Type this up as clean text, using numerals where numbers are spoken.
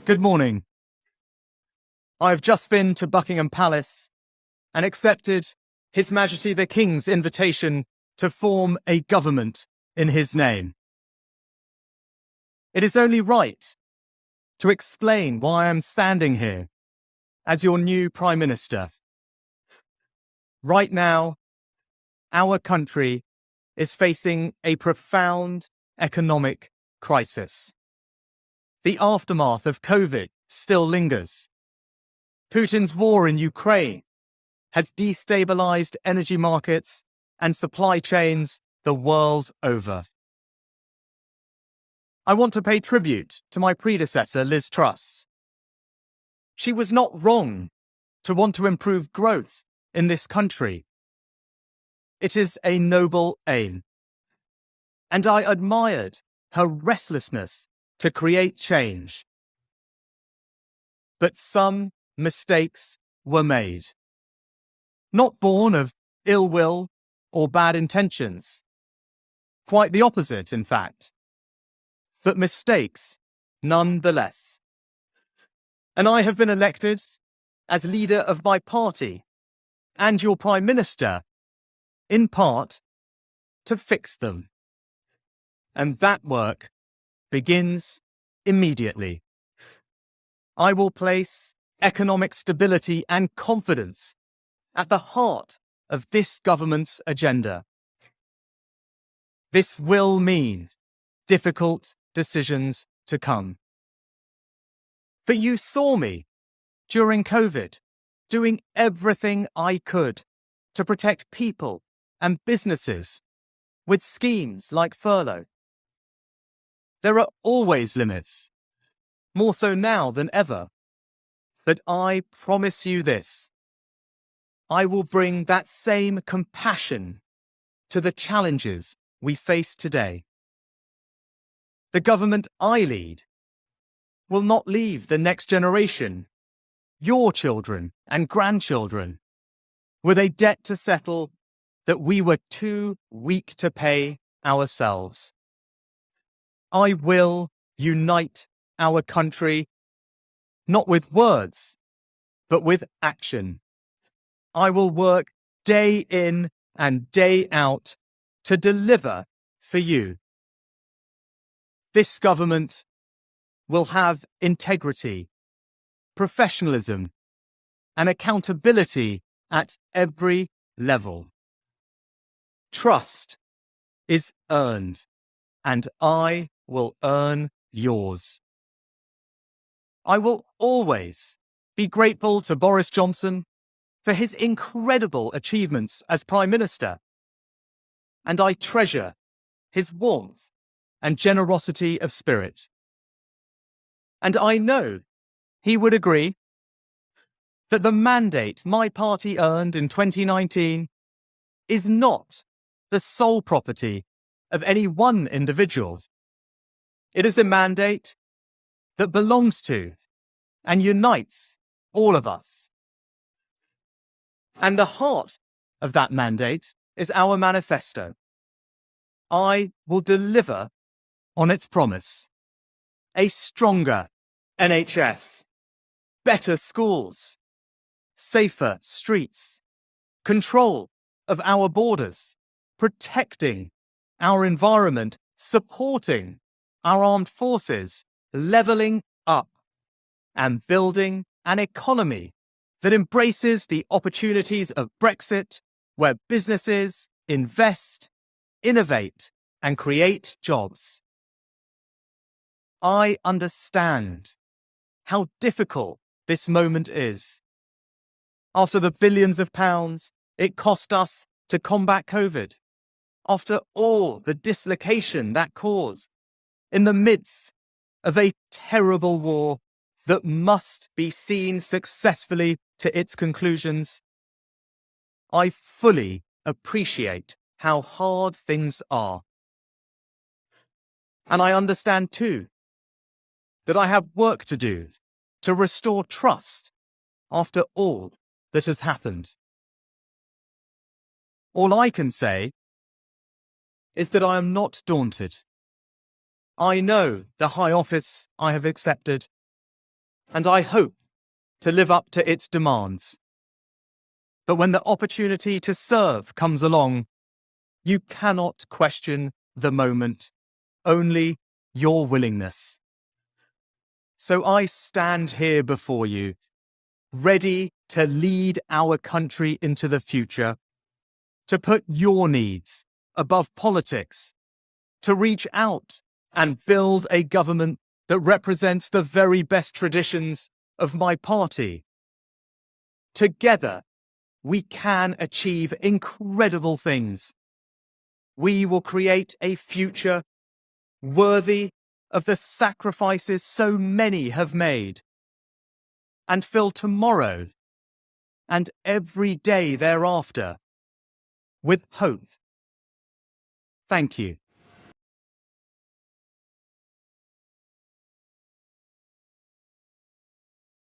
Good morning. I have just been to Buckingham Palace and accepted His Majesty the King's invitation to form a government in his name. It is only right to explain why I am standing here as your new Prime Minister. Right now, our country is facing a profound economic crisis. The aftermath of COVID still lingers. Putin's war in Ukraine has destabilized energy markets and supply chains the world over. I want to pay tribute to my predecessor, Liz Truss. She was not wrong to want to improve growth in this country. It is a noble aim. And I admired her restlessness to create change. But some mistakes were made. Not born of ill will or bad intentions. Quite the opposite, in fact. But mistakes nonetheless. And I have been elected as leader of my party and your Prime Minister, in part, to fix them. And that work begins immediately. I will place economic stability and confidence at the heart of this government's agenda. This will mean difficult decisions to come. But you saw me during COVID doing everything I could to protect people and businesses with schemes like furlough. There are always limits, more so now than ever. But I promise you this, I will bring that same compassion to the challenges we face today. The government I lead will not leave the next generation, your children and grandchildren, with a debt to settle that we were too weak to pay ourselves. I will unite our country, not with words, but with action. I will work day in and day out to deliver for you. This government will have integrity, professionalism, and accountability at every level. Trust is earned, and I will earn yours. I will always be grateful to Boris Johnson for his incredible achievements as Prime Minister, and I treasure his warmth and generosity of spirit. And I know he would agree that the mandate my party earned in 2019 is not the sole property of any one individual. It is a mandate that belongs to and unites all of us. And the heart of that mandate is our manifesto. I will deliver on its promise. A stronger NHS, better schools, safer streets, control of our borders, protecting our environment, supporting our armed forces, levelling up, and building an economy that embraces the opportunities of Brexit, where businesses invest, innovate, and create jobs. I understand how difficult this moment is. After the billions of pounds it cost us to combat COVID, after all the dislocation that caused, in the midst of a terrible war that must be seen successfully to its conclusions, I fully appreciate how hard things are. And I understand too that I have work to do to restore trust after all that has happened. All I can say is that I am not daunted. I know the high office I have accepted, and I hope to live up to its demands. But when the opportunity to serve comes along, you cannot question the moment, only your willingness. So I stand here before you, ready to lead our country into the future, to put your needs above politics, to reach out and build a government that represents the very best traditions of my party. Together, we can achieve incredible things. We will create a future worthy of the sacrifices so many have made, and fill tomorrow and every day thereafter with hope. Thank you.